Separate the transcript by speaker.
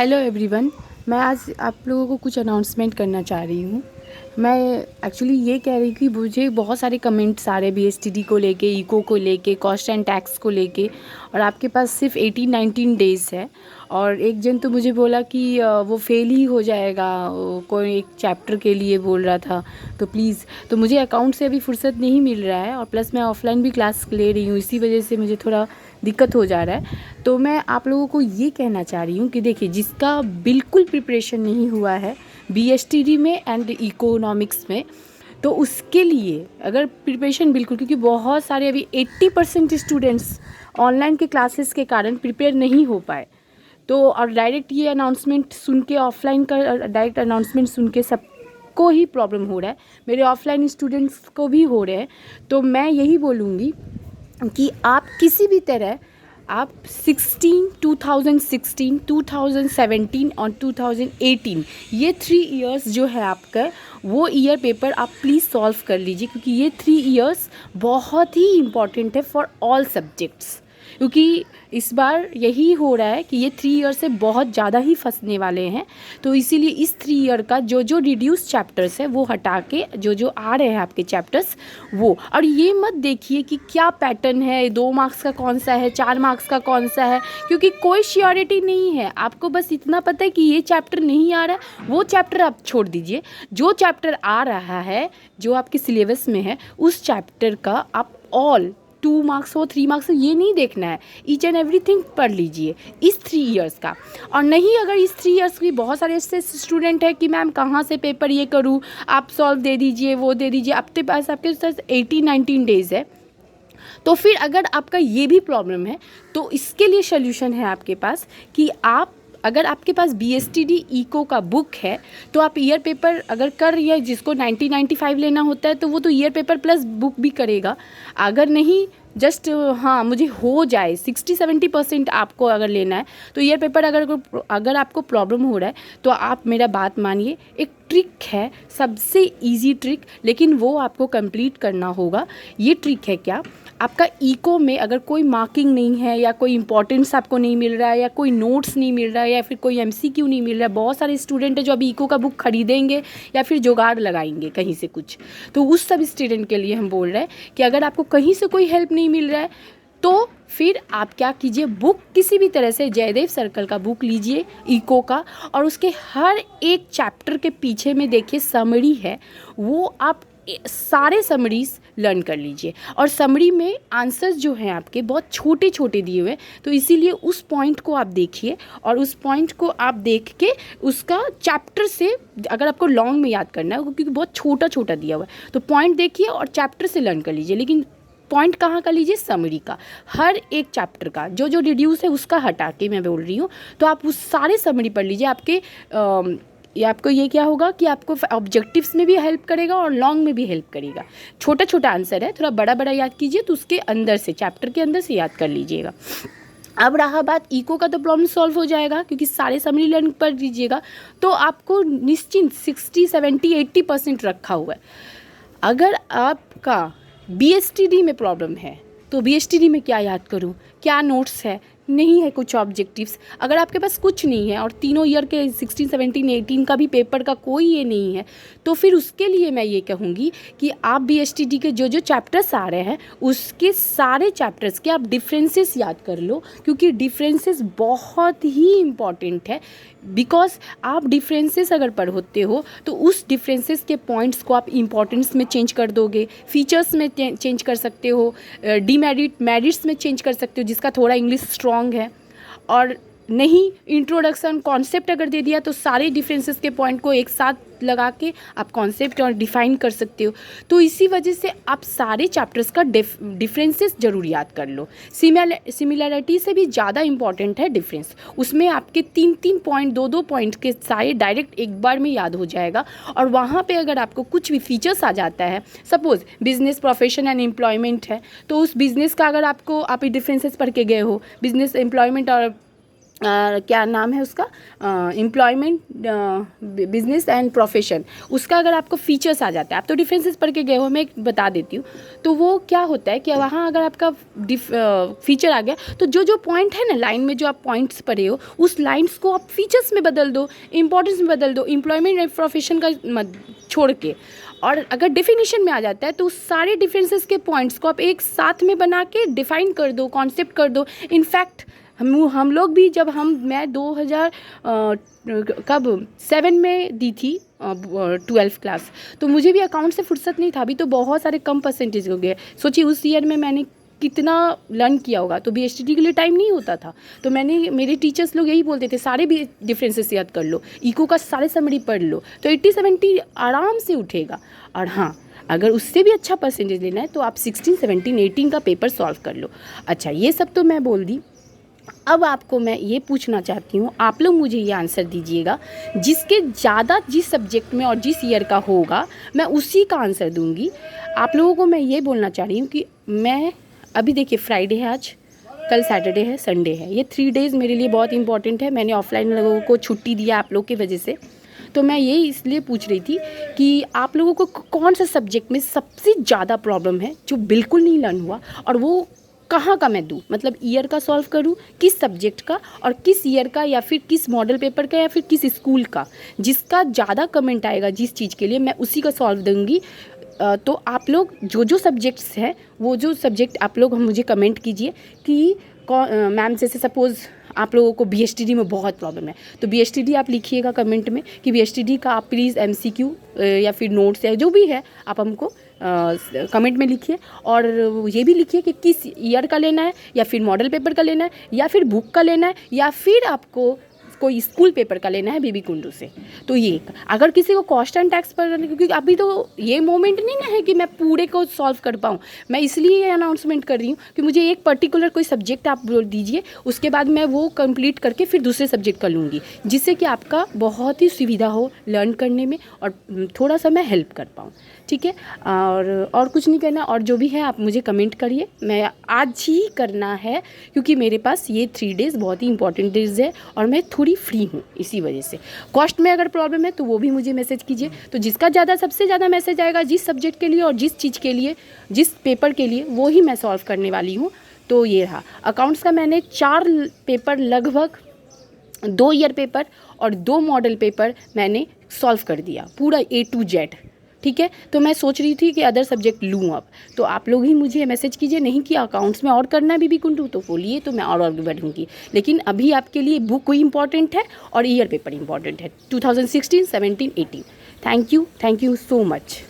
Speaker 1: Hello everyone. मैं आज आप लोगों को कुछ अनाउंसमेंट करना चाह रही हूँ। मैं एक्चुअली ये कह रही कि मुझे बहुत सारे कमेंट्स आ रहे बीएसटीडी को लेके, इको को लेके, कॉस्ट एंड टैक्स को लेके, और आपके पास सिर्फ 18-19 डेज़ है। और एक जन तो मुझे बोला कि वो फेल ही हो जाएगा, कोई एक चैप्टर के लिए बोल रहा था। तो प्लीज़, तो मुझे अकाउंट से अभी फुर्सत नहीं मिल रहा है, और प्लस मैं ऑफलाइन भी क्लास ले रही हूँ, इसी वजह से मुझे थोड़ा दिक्कत हो जा रहा है। तो मैं आप लोगों को ये कहना चाह रही हूँ कि देखिए, जिसका बिल्कुल प्रिपरेशन नहीं हुआ है बीएसटीडी में एंड इकोनॉमिक्स में, तो उसके लिए अगर प्रिपरेशन बिल्कुल, क्योंकि बहुत सारे अभी 80% स्टूडेंट्स ऑनलाइन के क्लासेस के कारण प्रिपेयर नहीं हो पाए। तो और डायरेक्ट ये अनाउंसमेंट सुन के, ऑफलाइन का डायरेक्ट अनाउंसमेंट सुन के सबको ही प्रॉब्लम हो रहा है, मेरे ऑफलाइन स्टूडेंट्स को भी हो रहे हैं। तो मैं यही बोलूँगी कि आप किसी भी तरह आप 2016, 2017 और 2018, ये 3 इयर्स जो है आपका, वो ईयर पेपर आप प्लीज़ सॉल्व कर लीजिए, क्योंकि ये 3 इयर्स बहुत ही इम्पॉर्टेंट है फॉर ऑल सब्जेक्ट्स। क्योंकि इस बार यही हो रहा है कि ये 3 ईयर से बहुत ज़्यादा ही फंसने वाले हैं। तो इसीलिए इस 3 ईयर का जो रिड्यूस चैप्टर्स है वो हटा के जो आ रहे हैं आपके चैप्टर्स, वो। और ये मत देखिए कि क्या पैटर्न है, 2 मार्क्स का कौन सा है, 4 मार्क्स का कौन सा है, क्योंकि कोई श्योरिटी नहीं है। आपको बस इतना पता है कि ये चैप्टर नहीं आ रहा है, वो चैप्टर आप छोड़ दीजिए। जो चैप्टर आ रहा है, जो आपके सिलेबस में है, उस चैप्टर का आप ऑल 2 मार्क्स हो, 3 मार्क्स हो, ये नहीं देखना है, ईच एंड एवरीथिंग पढ़ लीजिए इस 3 इयर्स का। और नहीं, अगर इस 3 इयर्स की बहुत सारे ऐसे स्टूडेंट है कि मैम कहाँ से पेपर ये करूँ, आप सॉल्व दे दीजिए, वो दे दीजिए, आपके पास 18-19 डेज़ है। तो फिर अगर आपका ये भी प्रॉब्लम है, तो इसके लिए सोल्यूशन है आपके पास कि आप, अगर आपके पास बीएसटीडी इको का बुक है, तो आप ईयर पेपर अगर कर रही है, जिसको 90-95 लेना होता है, तो वो तो ईयर पेपर प्लस बुक भी करेगा। अगर नहीं, जस्ट हाँ मुझे हो जाए 60-70% आपको अगर लेना है, तो ईयर पेपर अगर आपको प्रॉब्लम हो रहा है, तो आप मेरा बात मानिए, एक ट्रिक है, सबसे इजी ट्रिक, लेकिन वो आपको कंप्लीट करना होगा। ये ट्रिक है क्या, आपका इको में अगर कोई मार्किंग नहीं है, या कोई इंपॉर्टेंस आपको नहीं मिल रहा है, या कोई नोट्स नहीं मिल रहा है, या फिर कोई एमसीक्यू नहीं मिल रहा है, बहुत सारे स्टूडेंट है जो अभी इको का बुक खरीदेंगे या फिर जुगाड़ लगाएंगे कहीं से कुछ। तो उस सब स्टूडेंट के लिए हम बोल रहे हैं कि अगर आपको कहीं से कोई हेल्प नहीं मिल रहा है, तो फिर आप क्या कीजिए, बुक किसी भी तरह से जयदेव सर्कल का बुक लीजिए इको का, और उसके हर एक चैप्टर के पीछे में देखिए समरी है, वो आप सारे समरीज लर्न कर लीजिए। और समरी में आंसर्स जो हैं आपके बहुत छोटे छोटे दिए हुए हैं, तो इसीलिए उस पॉइंट को आप देखिए, और उस पॉइंट को आप देख के उसका चैप्टर से, अगर आपको लॉन्ग में याद करना है क्योंकि बहुत छोटा छोटा दिया हुआ है, तो पॉइंट देखिए और चैप्टर से लर्न कर लीजिए। लेकिन पॉइंट कहाँ का लीजिए, समरी का, हर एक चैप्टर का जो रिड्यूस है उसका हटा के मैं बोल रही हूँ। तो आप उस सारे समरी पढ़ लीजिए, आपको ये क्या होगा कि आपको ऑब्जेक्टिव्स में भी हेल्प करेगा और लॉन्ग में भी हेल्प करेगा। छोटा छोटा आंसर है, थोड़ा बड़ा बड़ा याद कीजिए, तो उसके अंदर से, चैप्टर के अंदर से याद कर लीजिएगा। अब रहा बात इको का, तो प्रॉब्लम सॉल्व हो जाएगा क्योंकि सारे समरी लर्न कर लीजिएगा, तो आपको निश्चिंत 60-70-80% रखा हुआ है। अगर आपका बीएसटीडी में प्रॉब्लम है, तो बीएसटीडी में क्या याद करूं, क्या नोट्स है, नहीं है कुछ ऑब्जेक्टिव्स, अगर आपके पास कुछ नहीं है और तीनों ईयर के 16, 17, 18 का भी पेपर का कोई ये नहीं है, तो फिर उसके लिए मैं ये कहूँगी कि आप बीएसटीडी के जो चैप्टर्स आ रहे हैं, उसके सारे चैप्टर्स के आप डिफरेंसेस याद कर लो, क्योंकि डिफरेंसेस बहुत ही इम्पॉर्टेंट है। बिकॉज आप डिफरेंसेस अगर पढ़ते हो, तो उस डिफरेंसेस के पॉइंट्स को आप इम्पॉर्टेंस में चेंज कर दोगे, फीचर्स में चेंज कर सकते हो, मेरिट्स में चेंज कर सकते हो, जिसका थोड़ा इंग्लिश स्ट्रॉन्ग है। और नहीं, इंट्रोडक्शन कॉन्सेप्ट अगर दे दिया, तो सारे डिफरेंसेस के पॉइंट को एक साथ लगा के आप कॉन्सेप्ट और डिफाइन कर सकते हो। तो इसी वजह से आप सारे चैप्टर्स का डिफरेंसेस ज़रूर याद कर लो। सिमिलैरिटी से भी ज़्यादा इंपॉर्टेंट है डिफरेंस, उसमें आपके 3-3 पॉइंट, 2-2 पॉइंट के सारे डायरेक्ट एक बार में याद हो जाएगा। और वहाँ पे अगर आपको कुछ भी फीचर्स आ जाता है, suppose business, profession and employment है, तो उस बिज़नेस का अगर आप डिफरेंसेस पढ़ के गए हो, बिजनेस, एम्प्लॉयमेंट और क्या नाम है उसका, एम्प्लॉयमेंट, बिजनेस एंड प्रोफेशन, उसका अगर आपको फीचर्स आ जाता है, आप तो डिफरेंसेस पढ़ के गए हो, मैं एक बता देती हूँ। तो वो क्या होता है कि वहाँ अगर आपका फीचर आ गया तो जो जो पॉइंट है ना लाइन में, जो आप पॉइंट्स पढ़े हो उस लाइन्स को आप फीचर्स में बदल दो, इंपॉर्टेंस में बदल दो, एम्प्लॉयमेंट एंड प्रोफेशन का मत छोड़ के। और अगर डेफिनेशन में आ जाता है तो उस सारे डिफरेंसेस के पॉइंट्स को आप एक साथ में बना के डिफाइन कर दो, कॉन्सेप्ट कर दो। इनफैक्ट हम लोग भी जब मैं 2000 कब 7 में दी थी 12th क्लास, तो मुझे भी अकाउंट से फुर्सत नहीं था। अभी तो बहुत सारे कम परसेंटेज हो गए। सोचिए उस ईयर में मैंने कितना लर्न किया होगा। तो BSTD के लिए टाइम नहीं होता था, तो मेरे टीचर्स लोग यही बोलते थे सारे भी डिफरेंसेस याद कर लो, इको का सारे समरी पढ़ लो, तो 80-70 आराम से उठेगा। और हाँ, अगर उससे भी अच्छा परसेंटेज लेना है तो आप 16, 17, 18 का पेपर सॉल्व कर लो। अच्छा, ये सब तो मैं बोल दी। अब आपको मैं ये पूछना चाहती हूँ, आप लोग मुझे ये आंसर दीजिएगा, जिसके ज़्यादा जिस सब्जेक्ट में और जिस ईयर का होगा मैं उसी का आंसर दूँगी। आप लोगों को मैं ये बोलना चाह रही हूँ कि मैं अभी देखिए फ्राइडे है आज, कल सैटरडे है, संडे है, ये 3 डेज़ मेरे लिए बहुत इंपॉर्टेंट है। मैंने ऑफलाइन लोगों को छुट्टी दिया आप लोग की वजह से। तो मैं यही इसलिए पूछ रही थी कि आप लोगों को कौन सा सब्जेक्ट में सबसे ज़्यादा प्रॉब्लम है जो बिल्कुल नहीं लर्न हुआ, और वो कहाँ का मैं दूँ, मतलब ईयर का सॉल्व करूँ, किस सब्जेक्ट का और किस ईयर का, या फिर किस मॉडल पेपर का, या फिर किस स्कूल का। जिसका ज़्यादा कमेंट आएगा जिस चीज़ के लिए, मैं उसी का सॉल्व दूँगी। तो आप लोग जो सब्जेक्ट्स हैं, वो जो सब्जेक्ट आप लोग मुझे कमेंट कीजिए कि मैम जैसे सपोज़ आप लोगों को BSTD में बहुत प्रॉब्लम है, तो BSTD आप लिखिएगा कमेंट में कि BSTD का आप प्लीज़ MCQ या फिर नोट्स या जो भी है आप हमको कमेंट में लिखिए। और ये भी लिखिए कि किस ईयर का लेना है, या फिर मॉडल पेपर का लेना है, या फिर बुक का लेना है, या फिर आपको कोई स्कूल पेपर का लेना है बीबी कुंडू से। तो ये अगर किसी को कॉस्ट एंड टैक्स पर, क्योंकि अभी तो ये मोमेंट नहीं ना है कि मैं पूरे को सॉल्व कर पाऊँ, मैं इसलिए ये अनाउंसमेंट कर रही हूँ कि मुझे एक पर्टिकुलर कोई सब्जेक्ट आप बोल दीजिए, उसके बाद मैं वो कंप्लीट करके फिर दूसरे सब्जेक्ट का लूँगी, जिससे कि आपका बहुत ही सुविधा हो लर्न करने में और थोड़ा सा मैं हेल्प कर पाऊँ। ठीक है, और कुछ नहीं करना, और जो भी है आप मुझे कमेंट करिए। मैं आज ही करना है क्योंकि मेरे पास ये 3 डेज़ बहुत ही इंपॉर्टेंट डेज़ है और मैं थोड़ी फ्री हूँ इसी वजह से। कॉस्ट में अगर प्रॉब्लम है तो वो भी मुझे मैसेज कीजिए। तो जिसका सबसे ज़्यादा मैसेज आएगा जिस सब्जेक्ट के लिए और जिस चीज़ के लिए, जिस पेपर के लिए, वो ही मैं सॉल्व करने वाली हूँ। तो ये रहा अकाउंट्स का। मैंने 4 पेपर, लगभग 2 ईयर पेपर और 2 मॉडल पेपर मैंने सॉल्व कर दिया पूरा A to Z। ठीक है, तो मैं सोच रही थी कि अदर सब्जेक्ट लूँ अब। तो आप लोग ही मुझे मैसेज कीजिए, नहीं कि अकाउंट्स में और करना है बीबी कुंडू, तो बोलिए, तो मैं और आगे बढ़ूँगी। लेकिन अभी आपके लिए बुक कोई इंपॉर्टेंट है और ईयर पेपर इंपॉर्टेंट है 2016, 17, 18। Thank you so much.